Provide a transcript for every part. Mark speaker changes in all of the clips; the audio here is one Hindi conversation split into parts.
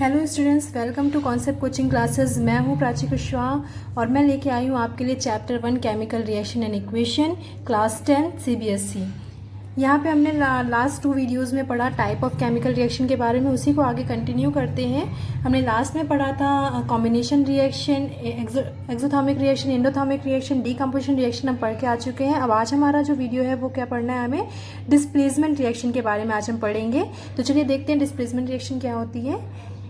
Speaker 1: Hello students, welcome to concept coaching classes. मैं हूं प्राची कुशवाहा और मैं लेके आई हूं आपके लिए chapter 1 chemical reaction and equation class 10 CBSE. यहाँ पे हमने लास्ट 2 वीडियोस में पढ़ा टाइप ऑफ केमिकल रिएक्शन के बारे में, उसी को आगे कंटिन्यू करते हैं। हमने लास्ट में पढ़ा था combination reaction, exothermic reaction, endothermic reaction, decomposition reaction हम पढ़ के आ चुके हैं। अब आज हमारा जो वीडियो है वो क्या पढ़ना है, हमें डिस्प्लेसमेंट रिएक्शन के बारे में आज हम पढ़ेंगे। तो चलिए देखते हैं डिस्प्लेसमेंट रिएक्शन क्या होती है।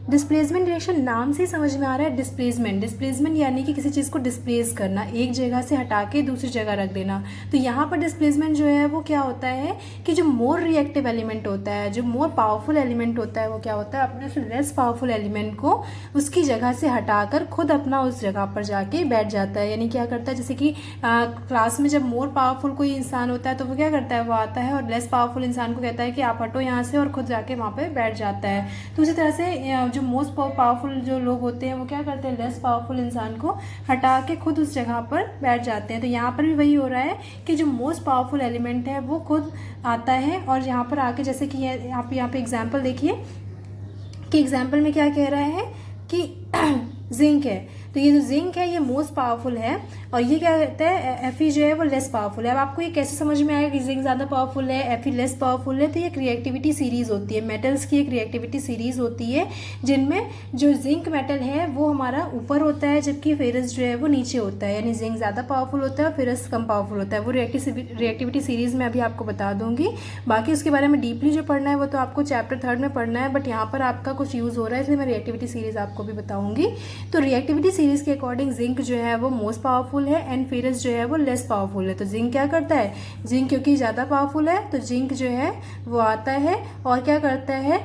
Speaker 1: डिस्प्लेसमेंट रिएक्शन नाम से समझ में आ रहा है। डिस्प्लेसमेंट यानी कि किसी चीज़ को डिस्प्लेस करना, एक जगह से हटा के दूसरी जगह रख देना। तो यहाँ पर डिस्प्लेसमेंट जो है वो क्या होता है कि जो मोर रिएक्टिव एलिमेंट होता है, जो मोर पावरफुल एलिमेंट होता है, वो क्या होता है, अपने से लेस पावरफुल एलिमेंट को उसकी जगह से हटाकर खुद अपना उस जगह पर जाके बैठ जाता है। यानी क्या करता है, जैसे कि क्लास में जब मोर पावरफुल कोई इंसान होता है तो वो क्या करता है, वो आता है और लेस पावरफुल इंसान को कहता है कि आप हटो यहाँ से, और खुद जाके वहाँ पे बैठ जाता है। तो उसी तरह से जो मोस्ट पावरफुल जो लोग होते हैं वो क्या करते हैं, लेस पावरफुल इंसान को हटा के खुद उस जगह पर बैठ जाते हैं। तो यहाँ पर भी वही हो रहा है कि जो मोस्ट पावरफुल एलिमेंट है वो खुद आता है और यहाँ पर आके, जैसे कि आप यहाँ पे एग्जाम्पल देखिए कि एग्जाम्पल में क्या कह रहा है कि जिंक है। तो ये जो जिंक है ये मोस्ट पावरफुल है और ये क्या कहता है, Fe जो है वो लेस पावरफुल है। अब आपको ये कैसे समझ में आएगा कि जिंक ज़्यादा पावरफुल है, Fe लेस पावरफुल है? तो ये रिएक्टिविटी सीरीज होती है, मेटल्स की एक रिएक्टिविटी सीरीज होती है जिनमें जो जिंक मेटल है वो हमारा ऊपर होता है जबकि फेरस जो है वो नीचे होता है। यानी जिंक ज़्यादा पावरफुल होता है और फेरस कम पावरफुल होता है। वो रिएक्टिविटी सीरीज में अभी आपको बता दूंगी। बाकी उसके बारे में डीपली जो पढ़ना है वो तो आपको चैप्टर 3 में पढ़ना है, बट यहाँ पर आपका कुछ यूज़ हो रहा है इसलिए मैं रिएक्टिविटी सीरीज आपको भी बताऊंगी। तो रिएक्टिविटी सीरीज के अकॉर्डिंग जिंक जो है वो मोस्ट पावरफुल है एंड फेरस जो है वो लेस पावरफुल है। तो जिंक क्या करता है, जिंक क्योंकि ज़्यादा पावरफुल है तो जिंक जो है वो आता है और क्या करता है,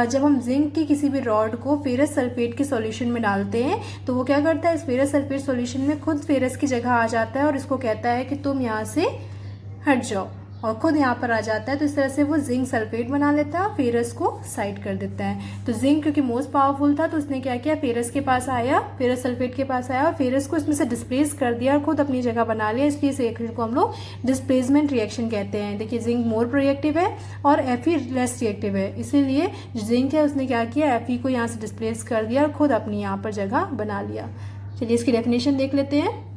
Speaker 1: जब हम जिंक की किसी भी रॉड को फेरस सल्फेट के सॉल्यूशन में डालते हैं तो वो क्या करता है, इस फेरस सल्फेट सॉल्यूशन में खुद फेरस की जगह आ जाता है और इसको कहता है कि तुम यहाँ से हट जाओ, और खुद यहाँ पर आ जाता है। तो इस तरह से वो जिंक सल्फेट बना लेता है, फेरस को साइड कर देता है। तो जिंक क्योंकि मोस्ट पावरफुल था तो उसने क्या किया, फेरस के पास आया, फेरस सल्फेट के पास आया और फेरस को इसमें से डिस्प्लेस कर दिया और खुद अपनी जगह बना लिया। इसलिए इस रिएक्शन को हम लोग डिस्प्लेसमेंट रिएक्शन कहते हैं। देखिए जिंक मोर रिएक्टिव है और Fe लेस रिएक्टिव है, इसीलिए जिंक है उसने क्या किया, Fe को यहाँ से डिस्प्लेस कर दिया और खुद अपनी यहाँ पर जगह बना लिया। चलिए इसकी डेफिनेशन देख लेते हैं।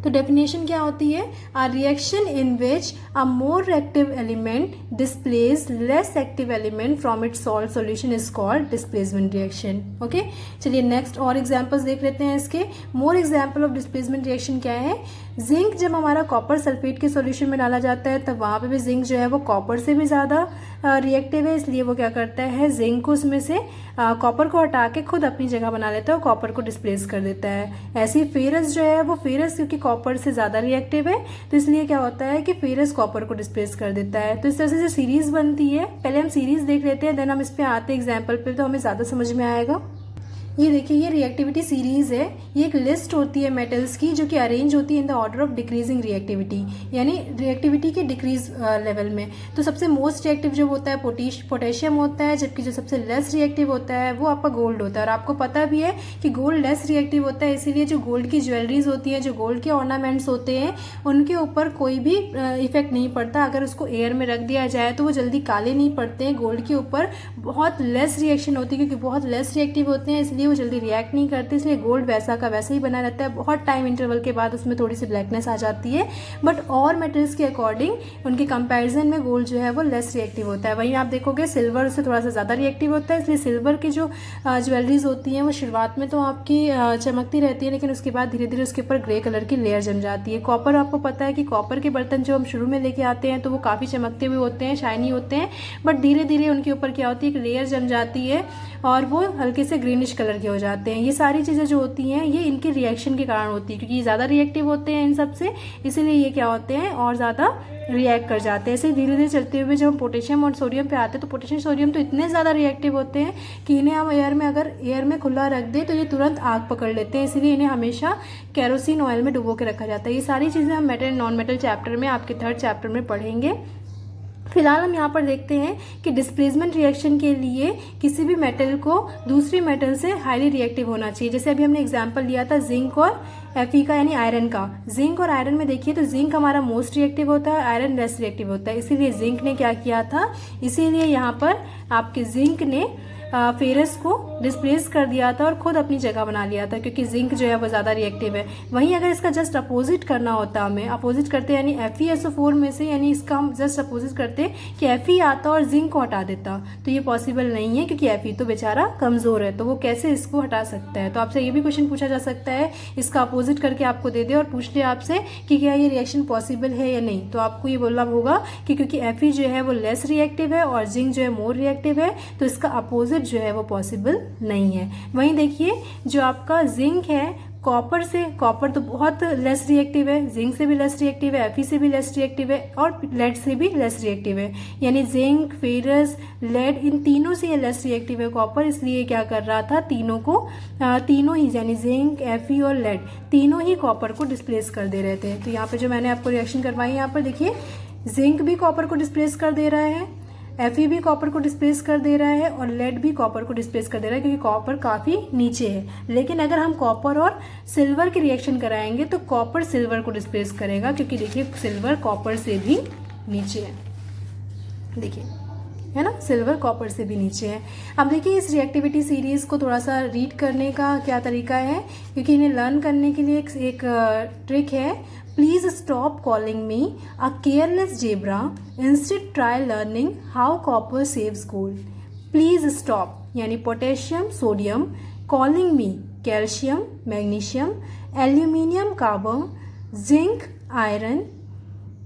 Speaker 1: तो डेफिनेशन क्या होती है, a reaction in which a more active element displace less active element from its salt solution is called displacement reaction. Okay, चलिए नेक्स्ट और एग्जांपल्स देख लेते हैं इसके। More example of displacement reaction क्या है, जिंक जब हमारा कॉपर सल्फेट के सॉल्यूशन में डाला जाता है तब वहाँ पे भी जिंक जो है वो कॉपर से भी ज़्यादा रिएक्टिव है, इसलिए वो क्या करता है, जिंक को उसमें से कॉपर को हटा के खुद अपनी जगह बना लेता है और कॉपर को डिस्प्लेस कर देता है। ऐसे ही फेरस जो है वो फेरस क्योंकि कॉपर से ज़्यादा रिएक्टिव है तो इसलिए क्या होता है कि फेरस कॉपर को डिस्प्लेस कर देता है। तो इस तरह से जो सीरीज बनती है, पहले हम सीरीज देख लेते हैं, देन हम इस पे आते हैं एग्जाम्पल पे तो हमें ज़्यादा समझ में आएगा। ये देखिए ये रिएक्टिविटी सीरीज है, ये एक लिस्ट होती है मेटल्स की जो कि अरेंज होती है in the order of decreasing reactivity, यानी रिएक्टिविटी के डिक्रीज लेवल में। तो सबसे मोस्ट रिएक्टिव जो होता है पोटेशियम होता है, जबकि जो सबसे लेस रिएक्टिव होता है वो आपका गोल्ड होता है। और आपको पता भी है कि गोल्ड लेस रिएक्टिव होता है, इसीलिए जो गोल्ड की ज्वेलरीज होती हैं, जो गोल्ड के ऑर्नामेंट्स होते हैं, उनके ऊपर कोई भी इफेक्ट नहीं पड़ता। अगर उसको एयर में रख दिया जाए तो वो जल्दी काले नहीं पड़ते हैं। गोल्ड के ऊपर बहुत लेस रिएक्शन होती है क्योंकि बहुत लेस रिएक्टिव होते हैं, इसलिए वो जल्दी रिएक्ट नहीं करते, इसलिए गोल्ड वैसा का वैसा ही बना रहता है। बहुत टाइम इंटरवल के बाद उसमें थोड़ी सी ब्लैकनेस आ जाती है, बट और मेटल्स के अकॉर्डिंग उनके कंपैरिजन में गोल्ड जो है वो लेस रिएक्टिव होता है। वहीं आप देखोगे सिल्वर उससे थोड़ा सा ज़्यादा रिएक्टिव होता है, इसलिए सिल्वर की जो ज्वेलरीज होती हैं वो शुरुआत में तो आपकी चमकती रहती है, लेकिन उसके बाद धीरे धीरे उसके ऊपर ग्रे कलर की लेयर जम जाती है। कॉपर, आपको पता है कि कॉपर के बर्तन जो हम शुरू में लेके आते हैं तो वो काफ़ी चमकते हुए होते हैं, शाइनी होते हैं, बट धीरे धीरे उनके ऊपर क्या होती है, एक लेयर जम जाती है और वो हल्के से ग्रीनिश कलर के हो जाते हैं। ये सारी चीज़ें जो होती हैं ये इनके रिएक्शन के कारण होती है, क्योंकि ये ज़्यादा रिएक्टिव होते हैं इन सब से, इसीलिए ये क्या होते हैं और ज़्यादा रिएक्ट कर जाते हैं। ऐसे धीरे धीरे चलते हुए जब हम पोटेशियम और सोडियम पे आते हैं तो पोटेशियम सोडियम तो इतने ज़्यादा रिएक्टिव होते हैं कि इन्हें हम अगर एयर में खुला रख दें तो ये तुरंत आग पकड़ लेते हैं, इसीलिए इन्हें हमेशा केरोसिन ऑयल में डुबो के रखा जाता है। ये सारी चीज़ें हम मेटल नॉन मेटल चैप्टर में, आपके 3rd चैप्टर में पढ़ेंगे। फिलहाल हम यहाँ पर देखते हैं कि डिस्प्लेसमेंट रिएक्शन के लिए किसी भी मेटल को दूसरी मेटल से हाईली रिएक्टिव होना चाहिए। जैसे अभी हमने एग्जांपल लिया था जिंक और Fe का, यानी आयरन का। जिंक और आयरन में देखिए तो जिंक हमारा मोस्ट रिएक्टिव होता है, आयरन लेस रिएक्टिव होता है, इसीलिए जिंक ने क्या किया था, इसीलिए यहाँ पर आपके जिंक ने फेरस को डिस्प्लेस कर दिया था और खुद अपनी जगह बना लिया था, क्योंकि जिंक जो है वो ज़्यादा रिएक्टिव है। वहीं अगर इसका जस्ट अपोजिट करना होता, हमें अपोजिट करते यानी FeSO4 में से, यानी इसका हम जस्ट अपोजिट करते कि Fe आता और जिंक को हटा देता, तो ये पॉसिबल नहीं है, क्योंकि Fe तो बेचारा कमज़ोर है, तो वो कैसे इसको हटा सकता है। तो आपसे ये भी क्वेश्चन पूछा जा सकता है, इसका अपोजिट करके आपको दे दे और पूछ ले आपसे कि क्या ये रिएक्शन पॉसिबल है या नहीं, तो आपको ये बोलना होगा कि क्योंकि Fe जो है वो लेस रिएक्टिव है और जिंक जो है मोर रिएक्टिव है, तो इसका अपोजिट जो है वो पॉसिबल नहीं है। वहीं देखिए जो आपका जिंक है, कॉपर से, कॉपर तो बहुत लेस रिएक्टिव है, जिंक से भी लेस रिएक्टिव है, Fe से भी लेस रिएक्टिव है और लेड से भी लेस रिएक्टिव है, यानी जिंक, फेरस, लेड, इन तीनों से ये लेस रिएक्टिव है कॉपर। इसलिए क्या कर रहा था, तीनों ही यानी जिंक, Fe और लेड तीनों ही कॉपर को डिस्प्लेस कर दे रहे थे। तो यहाँ पे जो मैंने आपको रिएक्शन करवाई, यहाँ पर देखिए जिंक भी कॉपर को डिस्प्लेस कर दे रहा है, Fe भी कॉपर को डिस्प्लेस कर दे रहा है और लेड भी कॉपर को डिस्प्लेस कर दे रहा है, क्योंकि कॉपर काफ़ी नीचे है। लेकिन अगर हम कॉपर और सिल्वर की रिएक्शन कराएंगे तो कॉपर सिल्वर को डिस्प्लेस करेगा, क्योंकि देखिए सिल्वर कॉपर से भी नीचे है, देखिए है ना, सिल्वर कॉपर से भी नीचे है। अब देखिए इस रिएक्टिविटी सीरीज़ को थोड़ा सा रीड करने का क्या तरीका है, क्योंकि इन्हें लर्न करने के लिए एक ट्रिक है। Please stop calling me a careless zebra, instead try learning how copper saves gold. Please stop यानी potassium, sodium, calling me calcium, magnesium, aluminium, carbon, zinc, iron,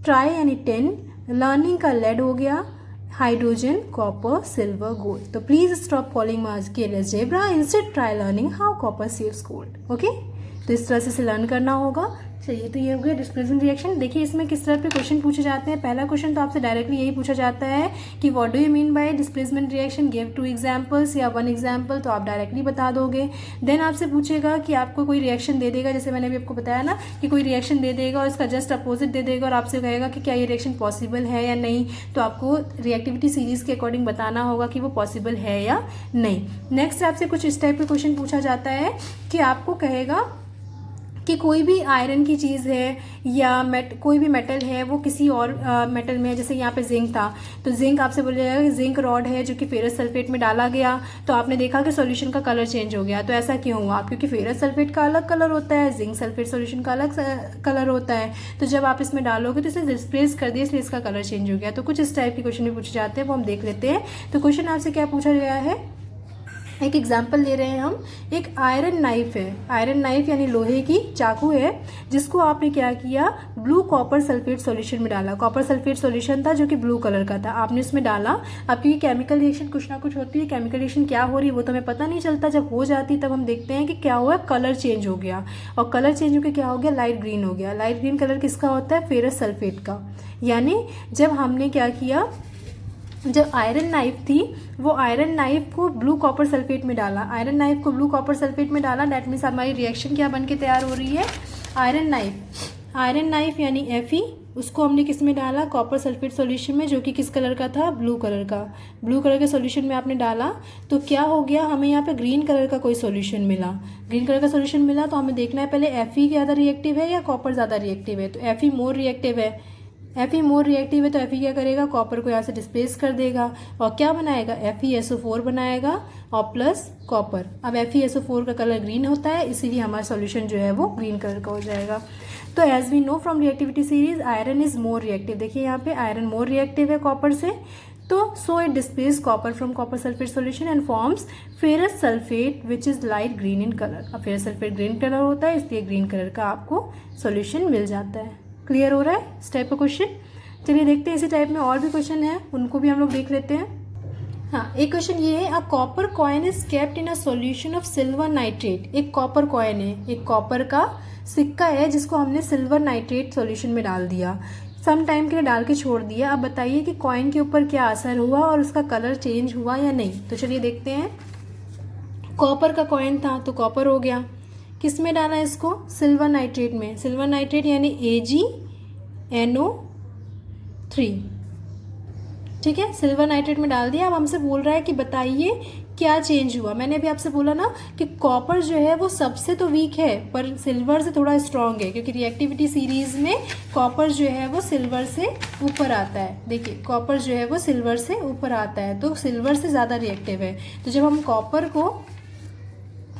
Speaker 1: try यानी टिन, लर्निंग का लेड हो गया, हाइड्रोजन, कॉपर, सिल्वर, गोल्ड। तो प्लीज स्टॉप कॉलिंग मास careless zebra, instead try learning how copper saves gold. Okay, तो इस तरह से इसे लर्न करना होगा। चलिए, तो ये हो गया डिस्प्लेसमेंट रिएक्शन। देखिए इसमें किस तरह के क्वेश्चन पूछे जाते हैं। पहला क्वेश्चन तो आपसे डायरेक्टली यही पूछा जाता है कि what do you mean by displacement reaction, give 2 examples या 1 एग्जांपल, तो आप डायरेक्टली बता दोगे। देन आपसे पूछेगा कि आपको कोई रिएक्शन दे देगा, जैसे मैंने अभी आपको बताया ना कि कोई रिएक्शन दे देगा और इसका जस्ट अपोजिट दे देगा और आपसे कहेगा कि क्या ये रिएक्शन पॉसिबल है या नहीं, तो आपको रिएक्टिविटी सीरीज़ के अकॉर्डिंग बताना होगा कि वो पॉसिबल है या नहीं। नेक्स्ट आपसे कुछ इस टाइप के क्वेश्चन पूछा जाता है कि आपको कहेगा कि कोई भी आयरन की चीज़ है या कोई भी मेटल है वो किसी और मेटल में है, जैसे यहाँ पे जिंक था, तो जिंक आपसे बोलेगा कि जिंक रॉड है जो कि फेरस सल्फेट में डाला गया, तो आपने देखा कि सॉल्यूशन का कलर चेंज हो गया। तो ऐसा क्यों हुआ, क्योंकि फेरस सल्फेट का अलग कलर होता है, जिंक सल्फेट सॉल्यूशन का अलग कलर होता है, तो जब आप इसमें डालोगे तो इसे डिस्प्लेस कर दिया, इसलिए इसका कलर चेंज हो गया। तो कुछ इस टाइप के क्वेश्चन भी पूछे जाते हैं, वो हम देख लेते हैं। तो क्वेश्चन आपसे क्या पूछा गया है, एक एग्जाम्पल ले रहे हैं हम। एक आयरन नाइफ है, आयरन नाइफ यानी लोहे की चाकू है, जिसको आपने क्या किया, ब्लू कॉपर सल्फेट सॉल्यूशन में डाला। कॉपर सल्फेट सॉल्यूशन था जो कि ब्लू कलर का था, आपने उसमें डाला। अब क्योंकि केमिकल रिएक्शन कुछ ना कुछ होती है, केमिकल रिएक्शन क्या हो रही है वो तो हमें पता नहीं चलता, जब हो जाती तब हम देखते हैं कि क्या हुआ, कलर चेंज हो गया। और कलर चेंज होकर क्या हो गया, लाइट ग्रीन हो गया। लाइट ग्रीन कलर किसका होता है, फेरस सल्फेट का। यानी जब हमने क्या किया, जब आयरन नाइफ थी वो आयरन नाइफ को ब्लू कॉपर सल्फेट में डाला, आयरन नाइफ को ब्लू कॉपर सल्फेट में डाला, दैट मीन्स हमारी रिएक्शन क्या बन के तैयार हो रही है, आयरन नाइफ यानी Fe, उसको हमने किस में डाला, कॉपर सल्फेट सॉल्यूशन में, जो कि किस कलर का था, ब्लू कलर का। ब्लू कलर के सॉल्यूशन में आपने डाला तो क्या हो गया, हमें यहाँ पे ग्रीन कलर का कोई सॉल्यूशन मिला। ग्रीन कलर का सॉल्यूशन मिला तो हमें देखना है पहले Fe ज़्यादा रिएक्टिव है या कॉपर ज़्यादा रिएक्टिव है। तो Fe मोर रिएक्टिव है, Fe मोर रिएक्टिव है तो Fe क्या करेगा, कॉपर को यहाँ से डिस्प्लेस कर देगा और क्या बनाएगा, FeSO4 बनाएगा और प्लस कॉपर। अब FeSO4 का कलर ग्रीन होता है, इसीलिए हमारा सॉल्यूशन जो है वो ग्रीन कलर का हो जाएगा। तो as we know from reactivity series, iron is more reactive. देखिए यहाँ पे आयरन मोर रिएक्टिव है कॉपर से, तो so it displace copper from copper sulphate solution and forms ferrous sulphate which is light green in colour. अब फेरस सल्फेट ग्रीन कलर होता है, इसलिए ग्रीन कलर का आपको सॉल्यूशन मिल जाता है। क्लियर हो रहा है इस टाइप का क्वेश्चन। चलिए देखते हैं इसी टाइप में और भी क्वेश्चन है, उनको भी हम लोग देख लेते हैं। हाँ, एक क्वेश्चन ये है, a copper coin is kept in a solution of silver nitrate. एक कॉपर कॉइन है, एक कॉपर का सिक्का है जिसको हमने सिल्वर नाइट्रेट सॉल्यूशन में डाल दिया, सम टाइम के लिए डाल के छोड़ दिया। अब बताइए कि कॉइन के ऊपर क्या असर हुआ और उसका कलर चेंज हुआ या नहीं। तो चलिए देखते हैं। कॉपर का कॉइन था तो कॉपर हो गया, किस में डाला इसको, सिल्वर नाइट्रेट में। सिल्वर नाइट्रेट यानी AgNO3। ठीक है, सिल्वर नाइट्रेट में डाल दिया। अब हमसे बोल रहा है कि बताइए क्या चेंज हुआ। मैंने अभी आपसे बोला ना कि कॉपर जो है वो सबसे तो वीक है पर सिल्वर से थोड़ा स्ट्रांग है, क्योंकि रिएक्टिविटी सीरीज में कॉपर जो है वो सिल्वर से ऊपर आता है। देखिए कॉपर जो है वो सिल्वर से ऊपर आता है, तो सिल्वर से ज़्यादा रिएक्टिव है। तो जब हम कॉपर को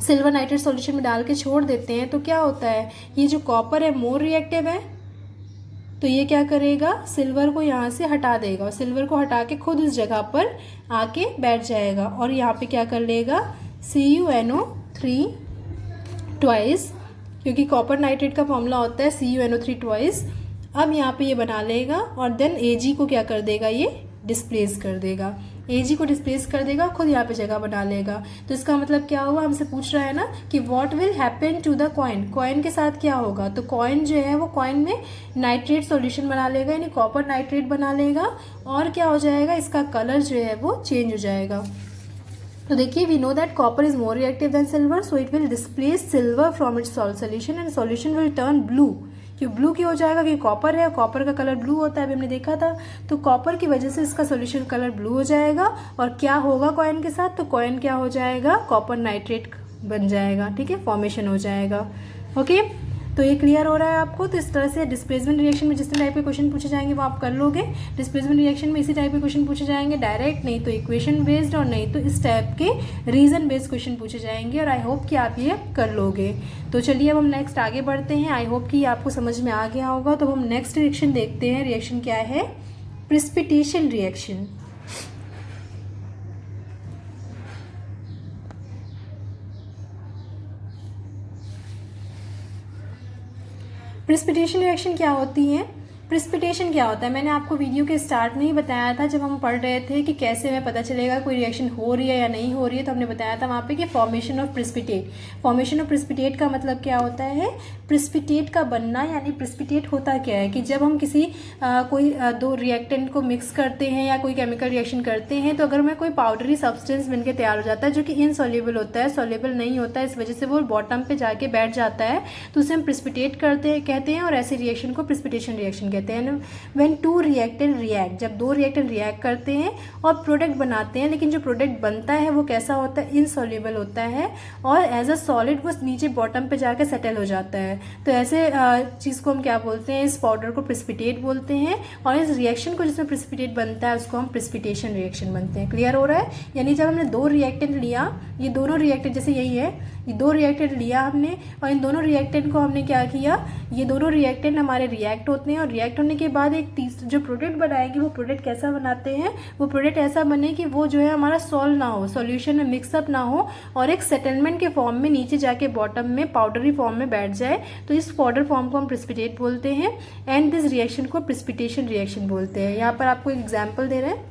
Speaker 1: सिल्वर नाइट्रेट सॉल्यूशन में डाल के छोड़ देते हैं तो क्या होता है, ये जो कॉपर है मोर रिएक्टिव है, तो ये क्या करेगा, सिल्वर को यहाँ से हटा देगा और सिल्वर को हटा के खुद उस जगह पर आके बैठ जाएगा और यहाँ पे क्या कर लेगा, CuNO3 ट्वाइस, क्योंकि कॉपर नाइट्रेट का फॉर्मूला होता है CuNO3 ट्वाइस। अब यहाँ पे ये बना लेगा और देन Ag को क्या कर देगा, ये डिस्प्लेस कर देगा, Ag को डिस्प्लेस कर देगा, खुद यहाँ पे जगह बना लेगा। तो इसका मतलब क्या हुआ, हमसे पूछ रहा है ना कि what will happen to the coin, coin के साथ क्या होगा। तो कॉइन जो है वो कॉइन में नाइट्रेट सॉल्यूशन बना लेगा, यानी कॉपर नाइट्रेट बना लेगा, और क्या हो जाएगा, इसका कलर जो है वो चेंज हो जाएगा। तो देखिए we know that copper is more reactive than silver, so it will displace silver from its solution and solution will turn blue. क्यों ब्लू क्यों हो जाएगा, क्योंकि कॉपर है, कॉपर का कलर ब्लू होता है, अभी हमने देखा था। तो कॉपर की वजह से इसका सॉल्यूशन कलर ब्लू हो जाएगा और क्या होगा कॉइन के साथ, तो कॉइन क्या हो जाएगा, कॉपर नाइट्रेट बन जाएगा। ठीक है, फॉर्मेशन हो जाएगा। ओके, तो ये क्लियर हो रहा है आपको। तो इस तरह से डिस्प्लेसमेंट रिएक्शन में जिस टाइप के क्वेश्चन पूछे जाएंगे वो आप कर लोगे। डिस्प्लेसमेंट रिएक्शन में इसी टाइप के क्वेश्चन पूछे जाएंगे, डायरेक्ट नहीं तो इक्वेशन बेस्ड और नहीं तो इस टाइप के रीजन बेस्ड क्वेश्चन पूछे जाएंगे, और आई होप कि आप ये कर लोगे। तो चलिए अब हम नेक्स्ट आगे बढ़ते हैं। आई होप कि आपको समझ में आ गया होगा। तो हम नेक्स्ट रिएक्शन देखते हैं। रिएक्शन क्या है, प्रिसिपिटेशन रिएक्शन। प्रिसिपिटेशन रिएक्शन क्या होती है, प्रिसिपिटेशन क्या होता है, मैंने आपको वीडियो के स्टार्ट में ही बताया था जब हम पढ़ रहे थे कि कैसे हमें पता चलेगा कोई रिएक्शन हो रही है या नहीं हो रही है। तो हमने बताया था वहाँ पे कि formation of precipitate. Formation of precipitate का मतलब क्या होता है, प्रिसिपिटेट का बनना, यानी प्रिसिपिटेट होता क्या है कि जब हम किसी कोई दो रिएक्टेंट को मिक्स करते हैं या कोई केमिकल रिएक्शन करते हैं, तो अगर हमें कोई पाउडरी सब्सटेंस बनके तैयार हो जाता है जो कि इनसॉल्युबल होता है, सॉल्युबल नहीं होता है, इस वजह से वो बॉटम पे जाके बैठ जाता है, तो उसे हम प्रिसिपिटेट कहते हैं, और ऐसे रिएक्शन को प्रिसिपिटेशन रिएक्शन कहते हैं। व्हेन टू रिएक्टेंट रिएक्ट, जब दो रिएक्टेंट रिएक्ट करते हैं और प्रोडक्ट बनाते हैं, लेकिन जो प्रोडक्ट बनता है वो कैसा होता है, इनसॉल्युबल होता है, और एज अ सॉलिड वो नीचे बॉटम पे जाके सेटल हो जाता है। तो ऐसे चीज़ को हम क्या बोलते हैं, इस पाउडर को प्रिसिपिटेट बोलते हैं, और इस रिएक्शन को जिसमें प्रिसिपिटेट बनता है उसको हम प्रिसिपिटेशन रिएक्शन बनते हैं। क्लियर हो रहा है, यानी जब हमने दो रिएक्टेंट लिया, ये दोनों रिएक्टेंट जैसे यही है, ये दो रिएक्टेंट लिया हमने, और इन दोनों रिएक्टेंट को हमने क्या किया, ये दोनों रिएक्टेंट हमारे रिएक्ट होते हैं, और रिएक्ट होने के बाद एक जो प्रोडक्ट बनाएगी वो प्रोडक्ट कैसा बनाते हैं, वो प्रोडक्ट ऐसा बने कि वो जो है हमारा सॉल्व ना हो, सॉल्यूशन में मिक्सअप ना हो, और एक सेटलमेंट के फॉर्म में नीचे जाके बॉटम में पाउडरी फॉर्म में बैठ जाए। तो इस पाउडर फॉर्म को हम प्रिसिपिटेट बोलते हैं, एंड दिस रिएक्शन को प्रिसिपिटेशन रिएक्शन बोलते हैं। यहाँ पर आपको एक एग्जाम्पल दे रहे हैं,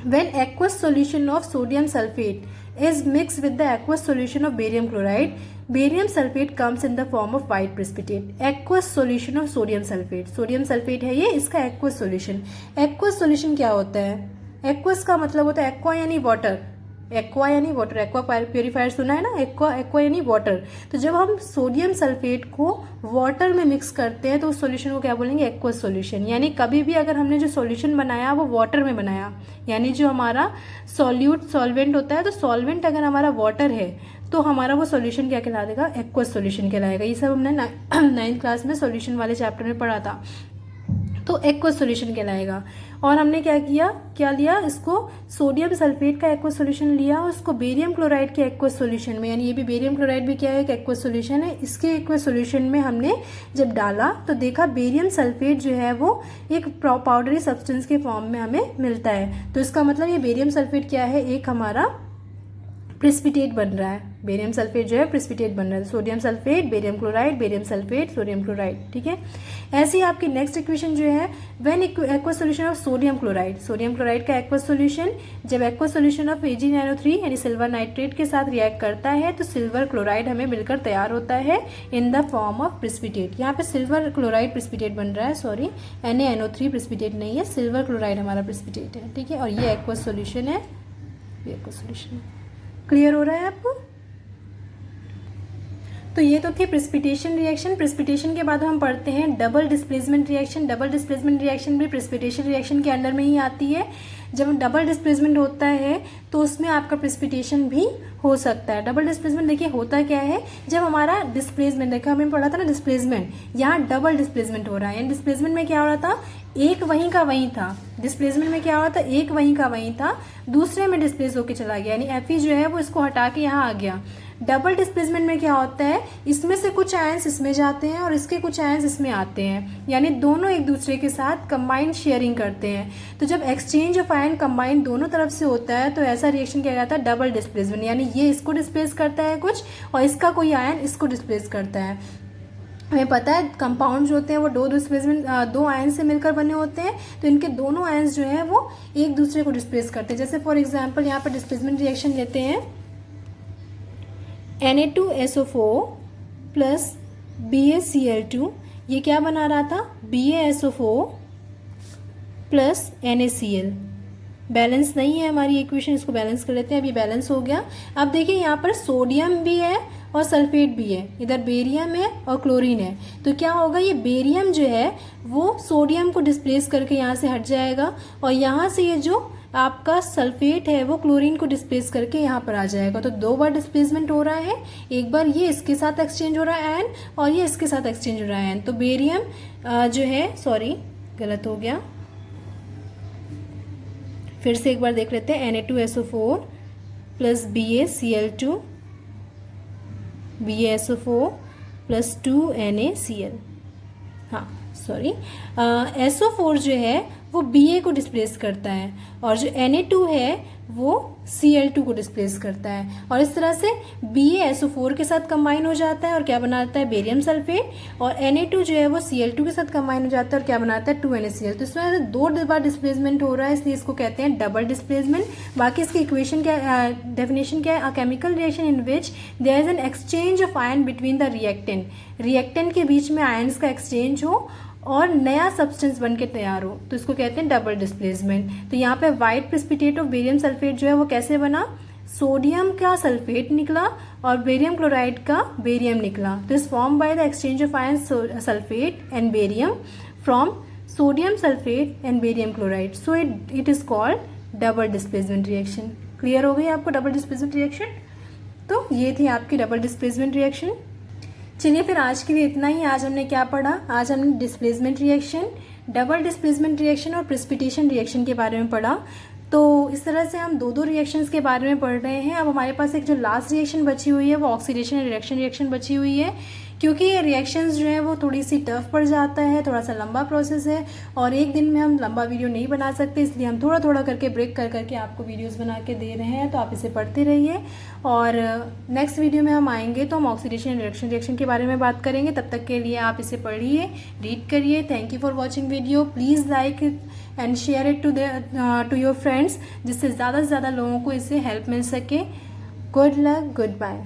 Speaker 1: when aqueous solution of sodium sulphate is mixed with the aqueous solution of barium chloride, barium sulfate comes in the form of white precipitate. Aqueous solution of sodium sulfate, sodium sulfate है ये, इसका aqueous solution। aqueous solution क्या होता है, aqueous का मतलब होता है aqua यानी वाटर, एक्वा यानी वाटर, एक्वा प्योरीफायर सुना है ना, एक्वा यानी वाटर। तो जब हम सोडियम सल्फेट को वाटर में मिक्स करते हैं तो उस सॉल्यूशन को क्या बोलेंगे, एक्वस सॉल्यूशन। यानी कभी भी अगर हमने जो सॉल्यूशन बनाया वो वाटर में बनाया, यानी जो हमारा सॉल्वेंट होता है, तो सॉल्वेंट अगर हमारा वाटर है तो हमारा वो सॉल्यूशन क्या कहलाएगा, एक्वस सॉल्यूशन कहलाएगा। ये सब हमने 9th क्लास में सॉल्यूशन वाले चैप्टर में पढ़ा था। तो एक्वस सॉल्यूशन कहलाएगा। और हमने क्या लिया, इसको सोडियम सल्फेट का एक्वस सॉल्यूशन लिया, उसको बेरियम क्लोराइड के एक्वस सॉल्यूशन में, यानी ये भी बेरियम क्लोराइड भी क्या है, एक एक्वस सॉल्यूशन है, इसके एक्वस सॉल्यूशन में हमने जब डाला तो देखा बेरियम सल्फेट जो है वो एक पाउडरी सब्सटेंस के फॉर्म में हमें मिलता है। तो इसका मतलब ये बेरियम सल्फेट क्या है, एक हमारा प्रिसिपिटेट बन रहा है, बेरियम सल्फेट जो है प्रिसिपिटेट बन रहा है, sodium sulphate, barium chloride, barium sulphate, sodium chloride. ठीक है, ऐसे ही आपकी नेक्स्ट इक्वेशन जो है, when aqueous solution of sodium chloride, sodium chloride का एक्वस सॉल्यूशन जब एक्वस सॉल्यूशन ऑफ AgNO3 यानी सिल्वर नाइट्रेट के साथ रिएक्ट करता है तो सिल्वर क्लोराइड हमें मिलकर तैयार होता है in the form of precipitate. यहाँ पे सिल्वर क्लोराइड प्रिसिपिटेट बन रहा है, सॉरी NaNO3 प्रिसिपिटेट नहीं है, सिल्वर क्लोराइड हमारा प्रिसिपिटेट है। ठीक है, और ये एक्वस सॉल्यूशन है, ये एक्वस सॉल्यूशन है। क्लियर हो रहा है आपको। तो ये तो थी प्रेसिपिटेशन रिएक्शन। प्रेसिपिटेशन के बाद हम पढ़ते हैं double displacement reaction. Double displacement reaction भी प्रेसिपिटेशन रिएक्शन के अंडर में ही आती है। जब डबल डिस्प्लेसमेंट होता है तो उसमें आपका प्रेसिपिटेशन भी हो सकता है। डबल डिस्प्लेसमेंट देखिए होता क्या है, जब हमारा डिस्प्लेसमेंट, देखिए हमने पढ़ा था ना डिस्प्लेसमेंट, यहाँ डबल डिस्प्लेसमेंट हो रहा है। यानी डिस्प्लेसमेंट में क्या हो रहा था, एक वहीं का वहीं था। डिस्प्लेसमेंट में क्या हो रहा था, एक वहीं का वहीं था, दूसरे में डिस्प्लेस होकर चला गया, यानी एफ जो है वो इसको हटा के यहाँ आ गया। डबल डिस्प्लेसमेंट में क्या होता है, इसमें से कुछ आयंस इसमें जाते हैं और इसके कुछ आयंस इसमें आते हैं, यानी दोनों एक दूसरे के साथ कंबाइंड शेयरिंग करते हैं। तो जब एक्सचेंज ऑफ आयन कंबाइंड दोनों तरफ से होता है तो ऐसा रिएक्शन क्या कहता है, डबल डिस्प्लेसमेंट। यानी ये इसको डिस्प्लेस करता है कुछ और इसका कोई आयन इसको डिस्प्लेस करता है। हमें पता है कंपाउंड जो होते हैं वो दो आयन से मिलकर बने होते हैं, तो इनके दोनों आयंस जो है वो एक दूसरे को डिस्प्लेस करते हैं। जैसे फॉर एग्जांपल यहाँ पर डिस्प्लेसमेंट रिएक्शन लेते हैं, Na2SO4 प्लस BaCl2, ये क्या बना रहा था, BaSO4 प्लस NaCl। बैलेंस नहीं है हमारी इक्वेशन, इसको बैलेंस कर लेते हैं। अभी बैलेंस हो गया। अब देखिए यहाँ पर सोडियम भी है और सल्फेट भी है, इधर बेरियम है और क्लोरीन है। तो क्या होगा, ये बेरियम जो है वो सोडियम को डिस्प्लेस करके यहाँ से हट जाएगा और यहाँ से ये जो आपका सल्फेट है वो क्लोरीन को डिस्प्लेस करके यहाँ पर आ जाएगा। तो दो बार डिस्प्लेसमेंट हो रहा है, एक बार ये इसके साथ एक्सचेंज हो रहा है आयन और ये इसके साथ एक्सचेंज हो रहा है आयन। तो बेरियम जो है, सॉरी गलत हो गया, फिर से एक बार देख लेते हैं। Na2SO4 plus BaCl2, BaSO4 plus 2NaCl, हाँ सॉरी, SO4 जो है वो Ba को डिस्प्लेस करता है और जो Na2 है वो Cl2 को डिस्प्लेस करता है। और इस तरह से BaSO4 के साथ कंबाइन हो जाता है और क्या बनाता है, बेरियम सल्फेट, और Na2 जो है वो Cl2 के साथ कंबाइन हो जाता है और क्या बनाता है, 2NaCl। तो इसमें दो बार डिस्प्लेसमेंट हो रहा है, इसलिए इसको कहते हैं डबल डिस्प्लेसमेंट। बाकी इसकी इक्वेशन क्या, डेफिनेशन क्या है, a chemical reaction in which there is an exchange of ion between the reactant के बीच में आयन्स का एक्सचेंज हो और नया सब्सटेंस बन के तैयार हो, तो इसको कहते हैं डबल डिस्प्लेसमेंट। तो यहाँ पे white precipitate of barium sulphate जो है वो कैसे बना, सोडियम का सल्फेट निकला और बेरियम क्लोराइड का बेरियम निकला। तो इस form by the exchange of ion sulphate and barium from sodium sulphate and barium chloride, so it is called double displacement reaction. Clear हो गई आपको डबल डिस्प्लेसमेंट रिएक्शन? तो ये थी आपकी डबल डिस्प्लेसमेंट रिएक्शन। चलिए फिर आज के लिए इतना ही। आज हमने क्या पढ़ा, आज हमने displacement reaction, double displacement reaction और प्रेसिपिटेशन रिएक्शन के बारे में पढ़ा। तो इस तरह से हम दो रिएक्शंस के बारे में पढ़ रहे हैं। अब हमारे पास एक जो लास्ट रिएक्शन बची हुई है वो ऑक्सीडेशन रिएक्शन बची हुई है, क्योंकि ये रिएक्शंस जो है वो थोड़ी सी टफ पड़ जाता है, थोड़ा सा लंबा प्रोसेस है और एक दिन में हम लंबा वीडियो नहीं बना सकते, इसलिए हम थोड़ा थोड़ा करके ब्रेक कर करके आपको वीडियोस बना के दे रहे हैं। तो आप इसे पढ़ते रहिए और नेक्स्ट वीडियो में हम आएंगे तो हम ऑक्सीडेशन रिएक्शन के बारे में बात करेंगे। तब तक के लिए आप इसे पढ़िए, रीड करिए। Thank you for watching video. Please like and share it to your friends, जिससे ज़्यादा से ज़्यादा लोगों को इससे हेल्प मिल सके। Good luck, good bye.